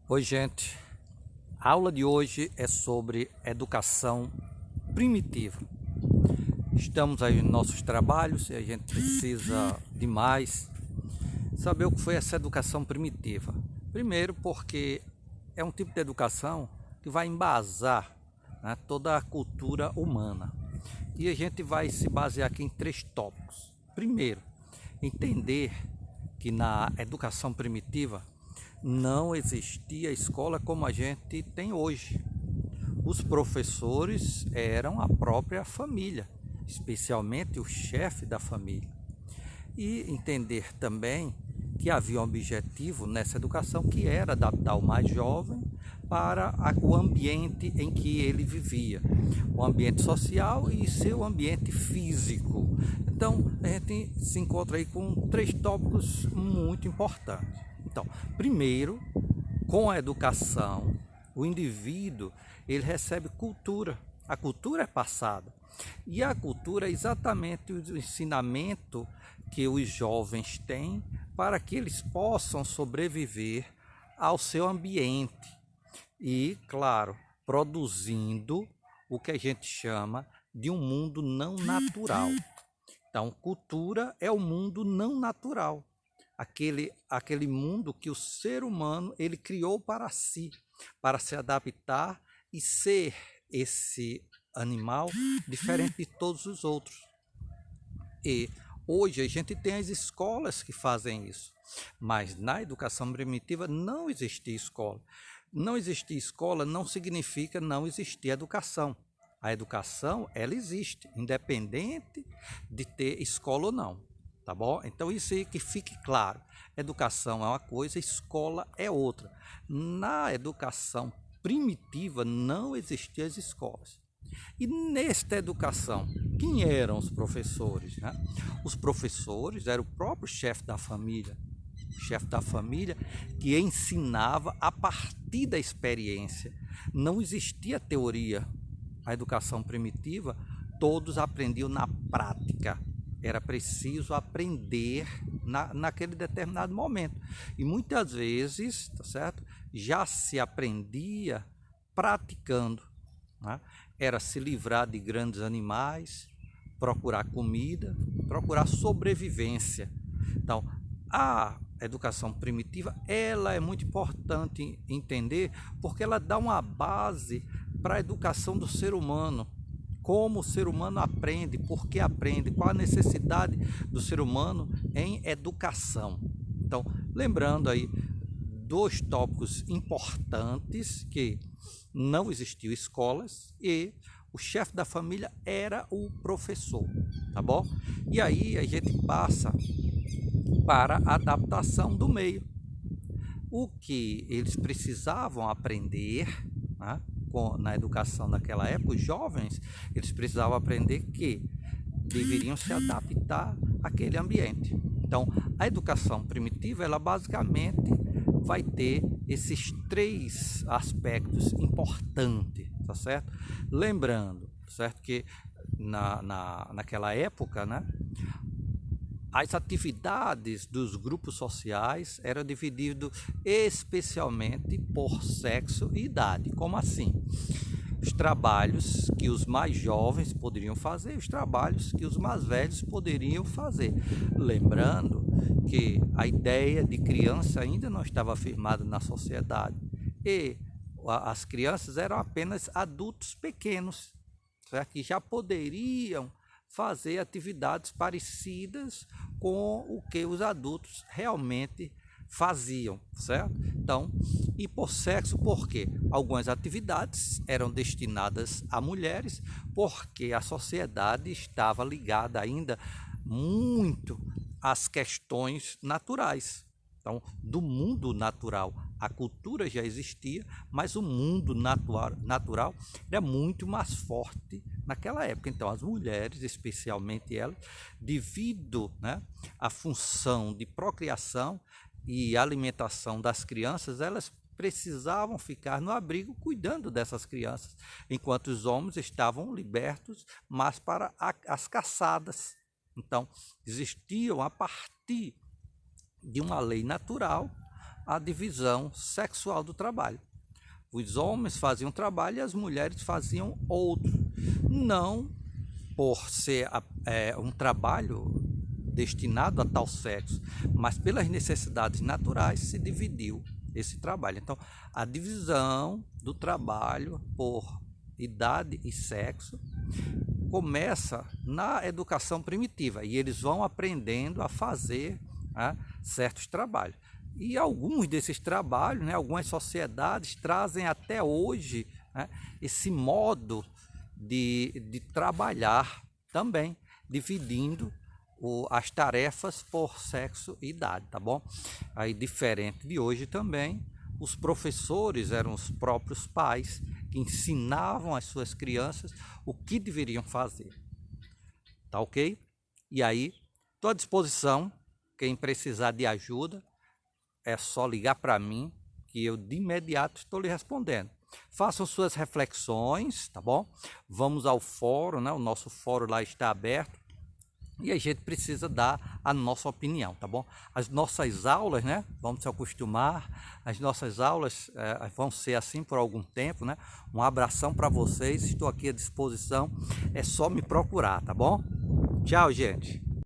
Oi, gente. A aula de hoje é sobre educação primitiva. Estamos aí nos nossos trabalhos e a gente precisa demais saber o que foi essa educação primitiva. Primeiro, porque é um tipo de educação que vai embasar, né, toda a cultura humana. E a gente vai se basear aqui em 3 tópicos. Primeiro, entender que na educação primitiva não existia escola como a gente tem hoje. Os professores eram a própria família, especialmente o chefe da família. E entender também que havia um objetivo nessa educação, que era adaptar o mais jovem para o ambiente em que ele vivia, o ambiente social e seu ambiente físico. Então, a gente se encontra aí com 3 tópicos muito importantes. Então, primeiro, com a educação, o indivíduo ele recebe cultura. A cultura é passada. E a cultura é exatamente o ensinamento que os jovens têm para que eles possam sobreviver ao seu ambiente. E, claro, produzindo o que a gente chama de um mundo não natural. Então, cultura é o mundo não natural. Aquele mundo que o ser humano ele criou para si, para se adaptar e ser esse animal diferente de todos os outros. E hoje a gente tem as escolas que fazem isso, mas na educação primitiva não existia escola. Não existir escola não significa não existir educação. A educação, ela existe, independente de ter escola ou não, tá bom? Então isso aí que fique claro. Educação é uma coisa, escola é outra. Na educação primitiva não existiam as escolas. E nesta educação, quem eram os professores, né? Os professores eram o próprio chefe da família. O chefe da família que ensinava a partir da experiência. Não existia teoria. A educação primitiva, todos aprendiam na prática. Era preciso aprender naquele determinado momento. E muitas vezes, tá certo? Já se aprendia praticando, né? Era se livrar de grandes animais, procurar comida, procurar sobrevivência. Então, a educação primitiva, ela é muito importante entender, porque ela dá uma base para a educação do ser humano. Como o ser humano aprende, por que aprende, qual a necessidade do ser humano em educação. Então, lembrando aí 2 tópicos importantes, que não existiam escolas e o chefe da família era o professor, tá bom? E aí a gente passa para a adaptação do meio. O que eles precisavam aprender, né, na educação daquela época, os jovens, eles precisavam aprender que deveriam se adaptar àquele ambiente. Então, a educação primitiva, ela basicamente vai ter esses 3 aspectos importantes, tá certo? Lembrando, certo, que naquela época, né, as atividades dos grupos sociais eram divididas especialmente por sexo e idade. Como assim? Os trabalhos que os mais jovens poderiam fazer e os trabalhos que os mais velhos poderiam fazer. Lembrando que a ideia de criança ainda não estava afirmada na sociedade e as crianças eram apenas adultos pequenos, certo? Que já poderiam fazer atividades parecidas com o que os adultos realmente faziam, certo? Então, e por sexo, por quê? Algumas atividades eram destinadas a mulheres, porque a sociedade estava ligada ainda muito às questões naturais. Então, do mundo natural, a cultura já existia, mas o mundo natural era muito mais forte naquela época. Então, as mulheres, especialmente elas, devido, né, à função de procriação e alimentação das crianças, elas precisavam ficar no abrigo cuidando dessas crianças, enquanto os homens estavam libertos, mas para as caçadas. Então, existiam a partir de uma lei natural a divisão sexual do trabalho. Os homens faziam trabalho e as mulheres faziam outro. Não por ser um trabalho destinado a tal sexo, mas pelas necessidades naturais se dividiu esse trabalho. Então, a divisão do trabalho por idade e sexo começa na educação primitiva e eles vão aprendendo a fazer certos trabalhos. E alguns desses trabalhos, algumas sociedades trazem até hoje esse modo de trabalhar também, dividindo as tarefas por sexo e idade, tá bom? Aí, diferente de hoje também, os professores eram os próprios pais que ensinavam às suas crianças o que deveriam fazer, tá ok? E aí, estou à disposição, quem precisar de ajuda, é só ligar para mim, que eu de imediato estou lhe respondendo. Façam suas reflexões, tá bom? Vamos ao fórum, o nosso fórum lá está aberto e a gente precisa dar a nossa opinião, tá bom? As nossas aulas, vamos se acostumar, as nossas aulas vão ser assim por algum tempo, Um abração para vocês, estou aqui à disposição, é só me procurar, tá bom? Tchau, gente!